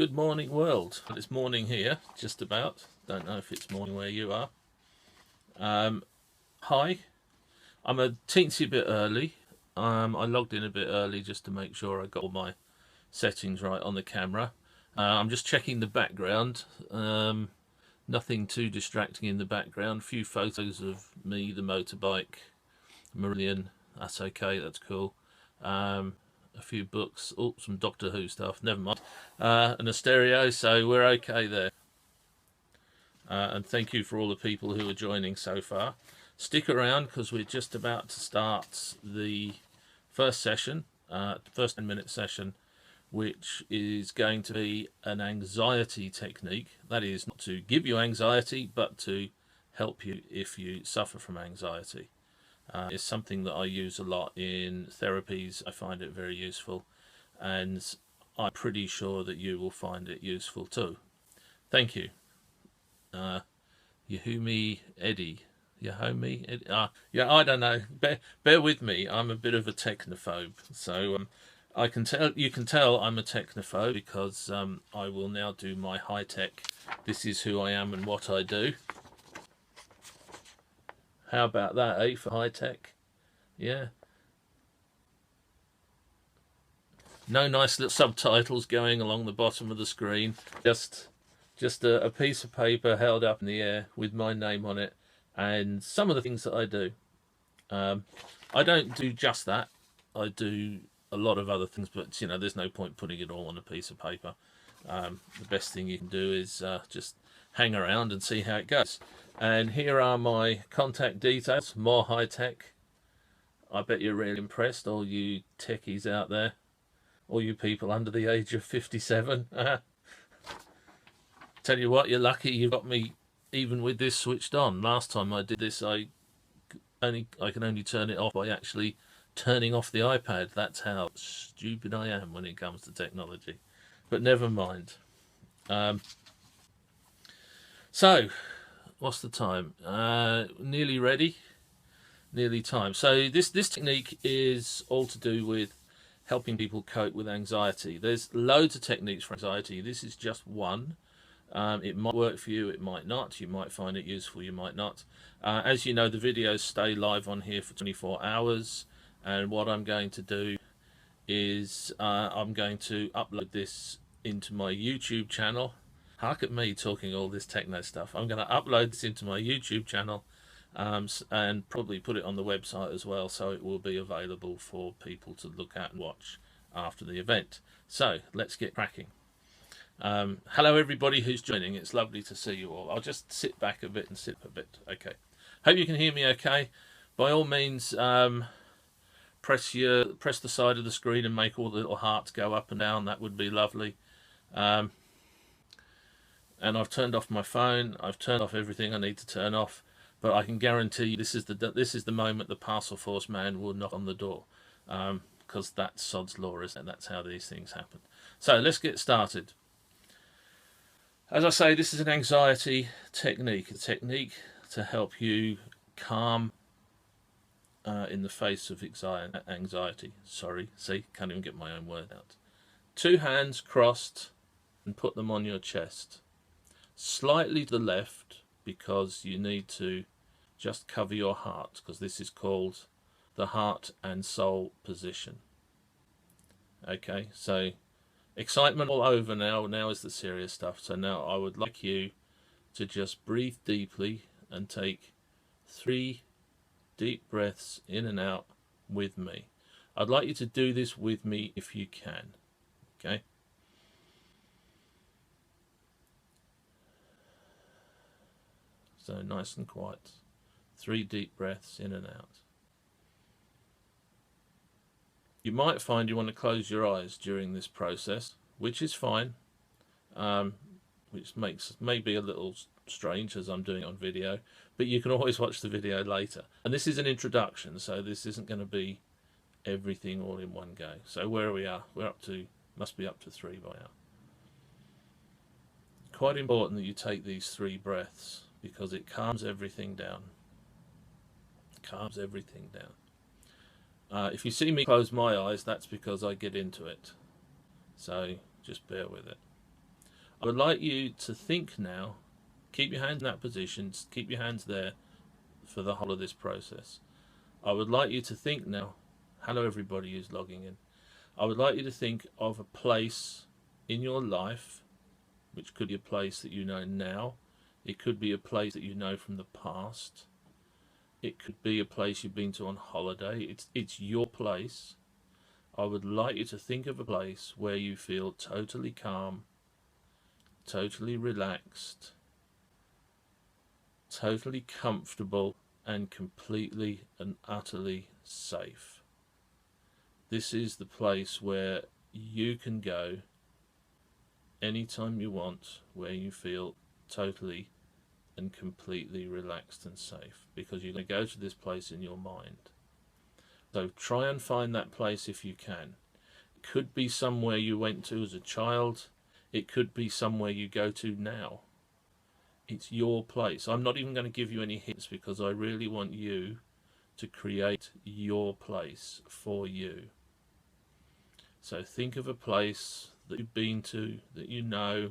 Good morning, world. It's morning here, just about. Don't know if it's morning where you are. Hi. I'm a teensy bit early. I logged in a bit early just to make sure I got all my settings right on the camera. I'm just checking the background. Nothing too distracting in the background. A few photos of me, the motorbike, Marillion. That's okay. That's cool. A few books, some Doctor Who stuff, never mind, and a stereo, so we're okay there. And thank you for all the people who are joining so far. Stick around because we're just about to start the first session, first 10-minute session, which is going to be an anxiety technique. That is not to give you anxiety, but to help you if you suffer from anxiety. It's something that I use a lot in therapies. I find it very useful, and I'm pretty sure that you will find it useful too. Thank you. Yahumi Eddie. Yahumi Eddie. Yeah, I don't know. Bear with me. I'm a bit of a technophobe, so I can tell. You can tell I'm a technophobe because I will now do my high tech. This is who I am and what I do. How about that, eh, for high tech? Yeah. No nice little subtitles going along the bottom of the screen. Just a piece of paper held up in the air with my name on it and some of the things that I do. I don't do just that. I do a lot of other things, but you know, there's no point putting it all on a piece of paper. The best thing you can do is just hang around and see how it goes. And here are my contact details, more high tech. I bet you're really impressed, all you techies out there, all you people under the age of 57. Tell you what, you're lucky you've got me even with this switched on. Last time I did this, I can only turn it off by actually turning off the iPad. That's how stupid I am when it comes to technology. But never mind. So, what's the time? Nearly ready. Nearly time. So this technique is all to do with helping people cope with anxiety. There's loads of techniques for anxiety. This is just one. It might work for you, it might not. You might find it useful, you might not. As you know, the videos stay live on here for 24 hours. And what I'm going to do is I'm going to upload this into my YouTube channel. Hark at me talking all this techno stuff. I'm going to upload this into my YouTube channel and probably put it on the website as well, so it will be available for people to look at and watch after the event. So let's get cracking. Hello everybody who's joining. It's lovely to see you all. I'll just sit back a bit and sit a bit. Okay. Hope you can hear me okay. By all means, press the side of the screen and make all the little hearts go up and down. That would be lovely. And I've turned off my phone. I've turned off everything I need to turn off. But I can guarantee you this is the moment the parcel force man will knock on the door, because that's sod's law, isn't it? That's how these things happen. So let's get started. As I say, this is an anxiety technique, a technique to help you calm in the face of anxiety. Sorry, see, can't even get my own word out. 2 hands crossed and put them on your chest. Slightly to the left, because you need to just cover your heart, because this is called the heart and soul position. Okay, so excitement all over now. Now is the serious stuff. So now I would like you to just breathe deeply and take 3 deep breaths in and out with me. I'd like you to do this with me if you can. Okay. So nice and quiet. 3 deep breaths in and out. You might find you want to close your eyes during this process, which is fine, which makes maybe a little strange as I'm doing it on video, but you can always watch the video later. And this is an introduction, so this isn't going to be everything all in one go. So where we are, we're up to, must be up to 3 by now. Quite important that you take these 3 breaths, because it calms everything down. Calms everything down. If you see me close my eyes, that's because I get into it. So just bear with it. I would like you to think now, keep your hands in that position, keep your hands there for the whole of this process. I would like you to think now, hello everybody who's logging in. I would like you to think of a place in your life, which could be a place that you know now. It could be a place that you know from the past. It could be a place you've been to on holiday. It's your place. I would like you to think of a place where you feel totally calm, totally relaxed, totally comfortable, and completely and utterly safe. This is the place where you can go anytime you want, where you feel totally and completely relaxed and safe, because you're going to go to this place in your mind. So try and find that place if you can. It could be somewhere you went to as a child. It could be somewhere you go to now. It's your place. I'm not even going to give you any hints because I really want you to create your place for you. So think of a place that you've been to, that you know,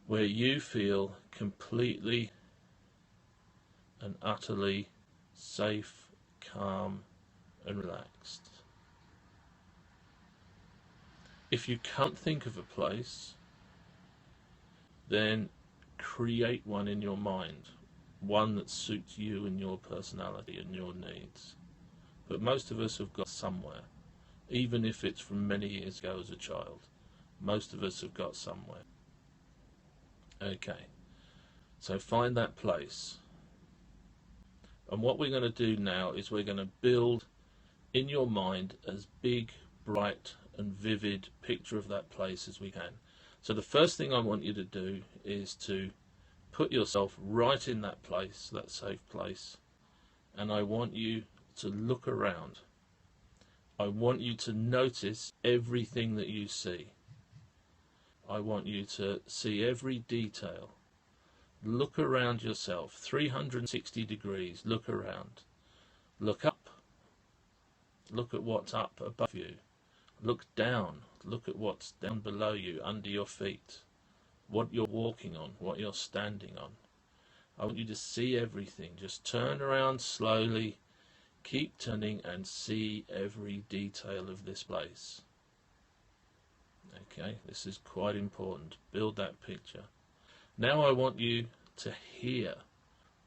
where you feel completely and utterly safe, calm, and relaxed. If you can't think of a place, then create one in your mind, one that suits you and your personality and your needs. But most of us have got somewhere, even if it's from many years ago as a child. Most of us have got somewhere. Okay, so find that place. And what we're going to do now is we're going to build in your mind as big, bright and vivid picture of that place as we can. So the first thing I want you to do is to put yourself right in that place, that safe place, and I want you to look around. I want you to notice everything that you see. I want you to see every detail. Look around yourself, 360 degrees, look around. Look up. Look at what's up above you. Look down. Look at what's down below you, under your feet. What you're walking on, what you're standing on. I want you to see everything. Just turn around slowly. Keep turning and see every detail of this place. Okay, this is quite important. Build that picture. Now I want you to hear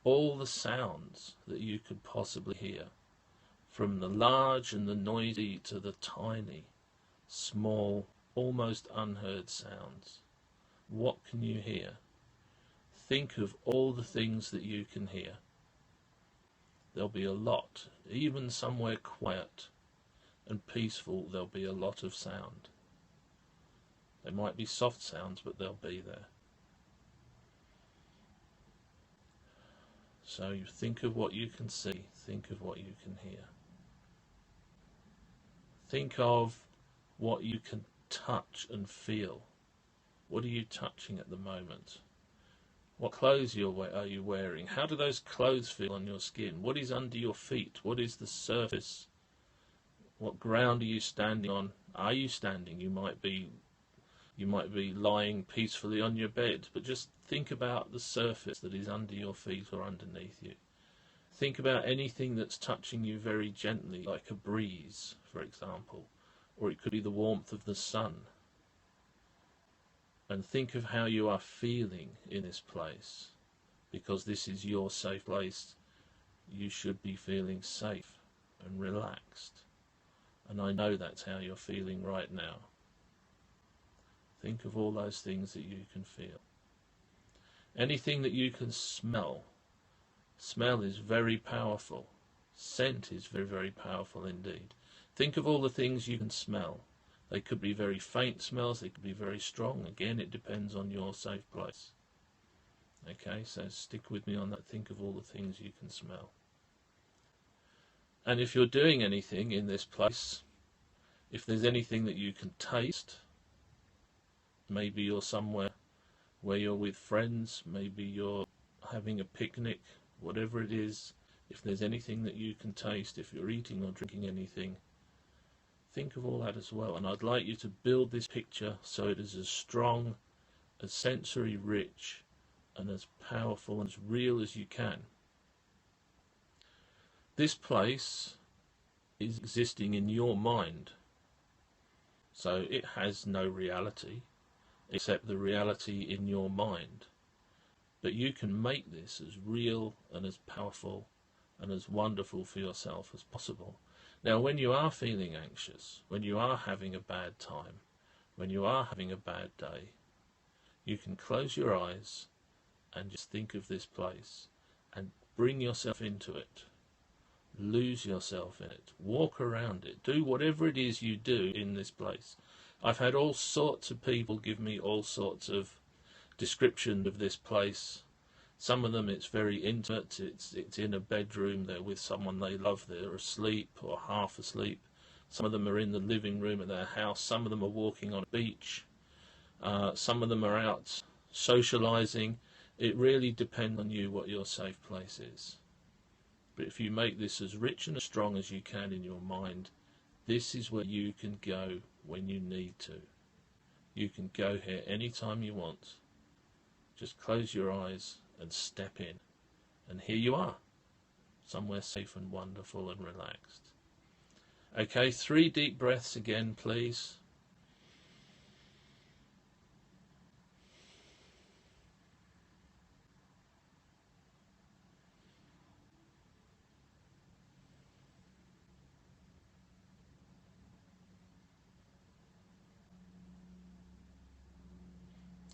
all the sounds that you could possibly hear, from the large and the noisy to the tiny, small, almost unheard sounds. What can you hear? Think of all the things that you can hear. There'll be a lot, even somewhere quiet and peaceful, there'll be a lot of sound. They might be soft sounds, but they'll be there. So you think of what you can see, think of what you can hear. Think of what you can touch and feel. What are you touching at the moment? What clothes are you wearing? How do those clothes feel on your skin? What is under your feet? What is the surface? What ground are you standing on? Are you standing? You might be lying peacefully on your bed, but just think about the surface that is under your feet or underneath you. Think about anything that's touching you very gently, like a breeze, for example, or it could be the warmth of the sun. And think of how you are feeling in this place, because this is your safe place. You should be feeling safe and relaxed, and I know that's how you're feeling right now. Think of all those things that you can feel. Anything that you can smell. Smell is very powerful. Scent is very, very powerful indeed. Think of all the things you can smell. They could be very faint smells, they could be very strong. Again, it depends on your safe place. Okay, so stick with me on that. Think of all the things you can smell. And if you're doing anything in this place, if there's anything that you can taste, maybe you're somewhere where you're with friends, maybe you're having a picnic, whatever it is, if there's anything that you can taste, if you're eating or drinking anything, think of all that as well. And I'd like you to build this picture so it is as strong as sensory rich and as powerful and as real as you can. This place is existing in your mind, so it has no reality except the reality in your mind. But you can make this as real and as powerful and as wonderful for yourself as possible. Now, when you are feeling anxious, when you are having a bad time, when you are having a bad day, you can close your eyes and just think of this place and bring yourself into it. Lose yourself in it. Walk around it. Do whatever it is you do in this place. I've had all sorts of people give me all sorts of description of this place. Some of them it's very intimate. It's in a bedroom. They're with someone they love. They're asleep or half asleep. Some of them are in the living room of their house. Some of them are walking on a beach. Some of them are out socializing. It really depends on you what your safe place is. But if you make this as rich and as strong as you can in your mind, this is where you can go when you need to. You can go here anytime you want. Just close your eyes and step in. And here you are, somewhere safe and wonderful and relaxed. Okay, 3 deep breaths again, please.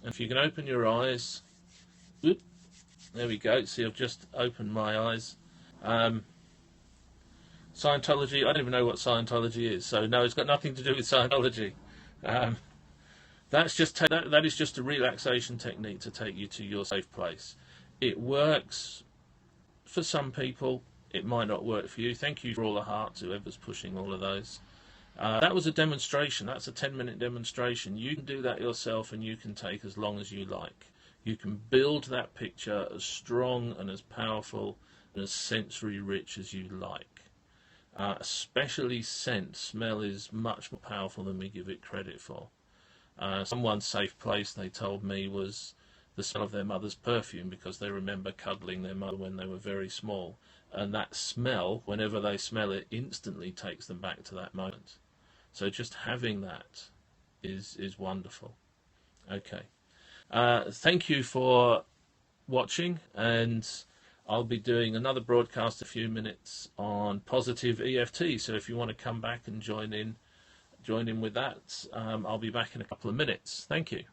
If you can open your eyes, whoop, there we go. See, I've just opened my eyes. Scientology, I don't even know what Scientology is, so no, it's got nothing to do with Scientology. That is just a relaxation technique to take you to your safe place. It works for some people. It might not work for you. Thank you for all the hearts, whoever's pushing all of those. That was a demonstration. That's a 10-minute demonstration. You can do that yourself, and you can take as long as you like. You can build that picture as strong and as powerful and as sensory rich as you like. Especially scent. Smell is much more powerful than we give it credit for. Someone's safe place, they told me, was the smell of their mother's perfume, because they remember cuddling their mother when they were very small. And that smell, whenever they smell it, instantly takes them back to that moment. So just having that is wonderful. Okay. Thank you for watching, and I'll be doing another broadcast in a few minutes on positive EFT. So if you want to come back and join in with that, I'll be back in a couple of minutes. Thank you.